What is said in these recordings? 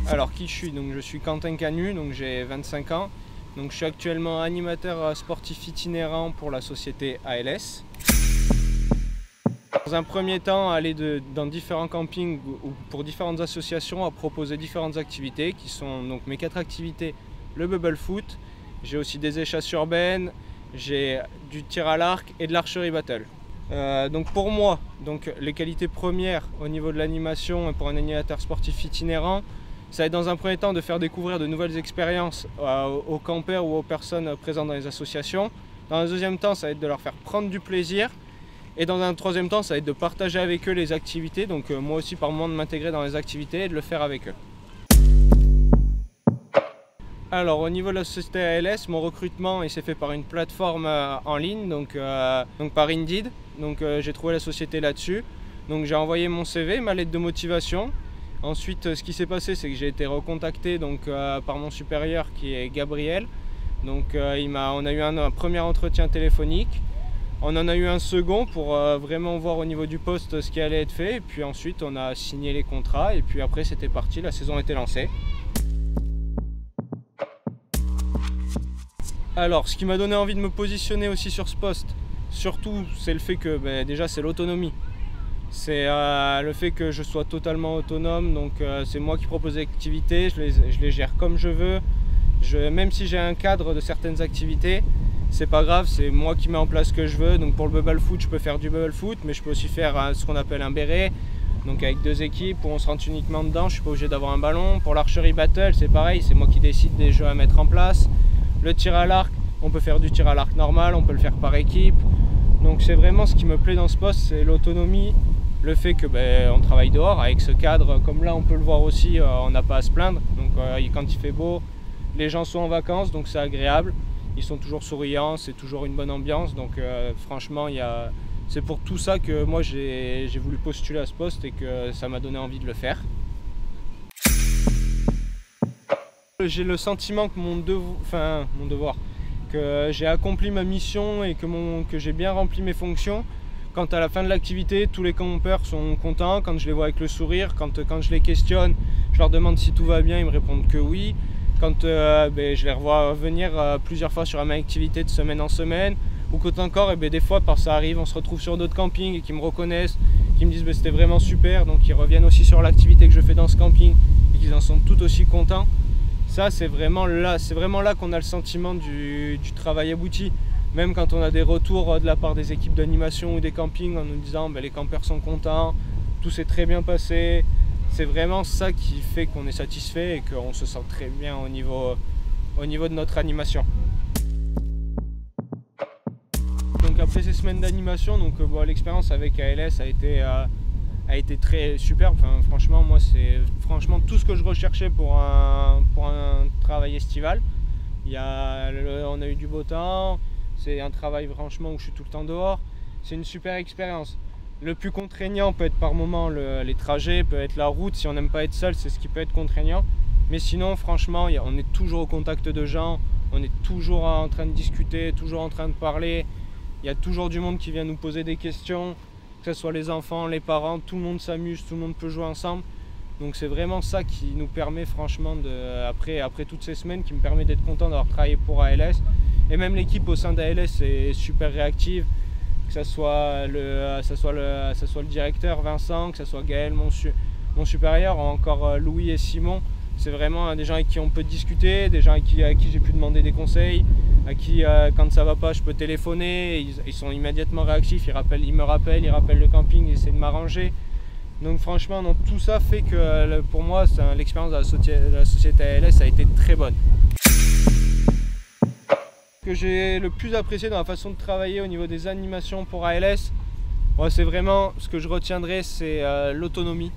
Alors qui je suis? Donc je suis Quentin Canu, donc j'ai 25 ans. Donc je suis actuellement animateur sportif itinérant pour la société ALS. Dans un premier temps, aller dans différents campings ou pour différentes associations à proposer différentes activités qui sont donc mes 4 activités: le bubble foot, j'ai aussi des échasses urbaines, j'ai du tir à l'arc et de l'archerie battle. Donc pour moi, les qualités premières au niveau de l'animation pour un animateur sportif itinérant, ça va être dans un premier temps de faire découvrir de nouvelles expériences aux campeurs ou aux personnes présentes dans les associations. Dans un deuxième temps, ça va être de leur faire prendre du plaisir. Et dans un troisième temps, ça va être de partager avec eux les activités. Donc moi aussi par moment de m'intégrer dans les activités et de le faire avec eux. Alors au niveau de la société ALS, mon recrutement il s'est fait par une plateforme en ligne, donc par Indeed. Donc j'ai trouvé la société là-dessus. Donc j'ai envoyé mon CV, ma lettre de motivation. Ensuite ce qui s'est passé, c'est que j'ai été recontacté par mon supérieur qui est Gabriel. Donc on a eu un premier entretien téléphonique. On en a eu un second pour vraiment voir au niveau du poste ce qui allait être fait. Et puis ensuite on a signé les contrats et puis après c'était parti, la saison était lancée. Alors, ce qui m'a donné envie de me positionner aussi sur ce poste, surtout, c'est le fait que déjà c'est l'autonomie. C'est le fait que je sois totalement autonome, donc c'est moi qui propose les activités, je les gère comme je veux. Même si j'ai un cadre de certaines activités, c'est pas grave, c'est moi qui mets en place ce que je veux. Donc pour le bubble foot, je peux faire du bubble foot, mais je peux aussi faire ce qu'on appelle un béret, donc avec 2 équipes où on se rentre uniquement dedans, je suis pas obligé d'avoir un ballon. Pour l'archerie battle, c'est pareil, c'est moi qui décide des jeux à mettre en place. Le tir à l'arc, on peut faire du tir à l'arc normal, on peut le faire par équipe. Donc c'est vraiment ce qui me plaît dans ce poste, c'est l'autonomie, le fait que on travaille dehors avec ce cadre, comme là on peut le voir aussi, on n'a pas à se plaindre. Donc quand il fait beau, les gens sont en vacances, donc c'est agréable. Ils sont toujours souriants, c'est toujours une bonne ambiance. Donc franchement, c'est pour tout ça que moi j'ai voulu postuler à ce poste et que ça m'a donné envie de le faire. J'ai le sentiment que mon devoir, que j'ai accompli ma mission et que j'ai bien rempli mes fonctions. Quand à la fin de l'activité, tous les campeurs sont contents, quand je les vois avec le sourire, quand je les questionne, je leur demande si tout va bien, ils me répondent que oui. Quand je les revois venir plusieurs fois sur la même activité de semaine en semaine, ou quand encore, des fois, ça arrive, on se retrouve sur d'autres campings et qu'ils me reconnaissent, qu'ils me disent c'était vraiment super, donc ils reviennent aussi sur l'activité que je fais dans ce camping et qu'ils en sont tout aussi contents. Ça, c'est vraiment là qu'on a le sentiment du travail abouti. Même quand on a des retours de la part des équipes d'animation ou des campings en nous disant les campeurs sont contents, tout s'est très bien passé. C'est vraiment ça qui fait qu'on est satisfait et qu'on se sent très bien au niveau de notre animation. Donc après ces semaines d'animation, l'expérience avec ALS a été très super. Enfin, franchement, moi c'est tout ce que je recherchais pour un travail estival. On a eu du beau temps, c'est un travail franchement où je suis tout le temps dehors. C'est une super expérience. Le plus contraignant peut être par moment les trajets, peut être la route. Si on n'aime pas être seul, c'est ce qui peut être contraignant. Mais sinon, franchement, on est toujours au contact de gens, on est toujours en train de discuter, toujours en train de parler. Il y a toujours du monde qui vient nous poser des questions, que ce soit les enfants, les parents, tout le monde s'amuse, tout le monde peut jouer ensemble. Donc c'est vraiment ça qui nous permet franchement, après toutes ces semaines, qui me permet d'être content d'avoir travaillé pour ALS. Et même l'équipe au sein d'ALS est super réactive. Que ce soit le directeur Vincent, que ce soit Gaël, mon supérieur, ou encore Louis et Simon. C'est vraiment des gens avec qui on peut discuter, des gens à qui j'ai pu demander des conseils, à qui quand ça va pas je peux téléphoner, ils sont immédiatement réactifs, ils me rappellent le camping, ils essaient de m'arranger. Donc franchement, tout ça fait que pour moi l'expérience de la société ALS a été très bonne. Ce que j'ai le plus apprécié dans la façon de travailler au niveau des animations pour ALS, c'est vraiment ce que je retiendrai, c'est l'autonomie.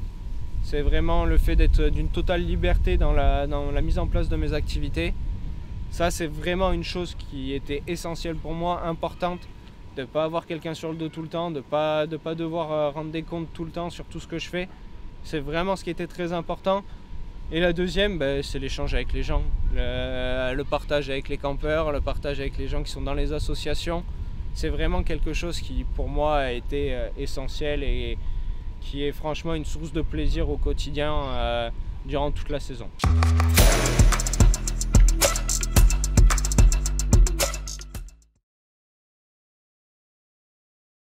C'est vraiment le fait d'être d'une totale liberté dans la mise en place de mes activités. Ça, c'est vraiment une chose qui était essentielle pour moi, importante, de ne pas avoir quelqu'un sur le dos tout le temps, de ne pas devoir rendre des comptes tout le temps sur tout ce que je fais. C'est vraiment ce qui était très important. Et la deuxième, c'est l'échange avec les gens, le partage avec les campeurs, le partage avec les gens qui sont dans les associations. C'est vraiment quelque chose qui, pour moi, a été essentiel et qui est franchement une source de plaisir au quotidien durant toute la saison.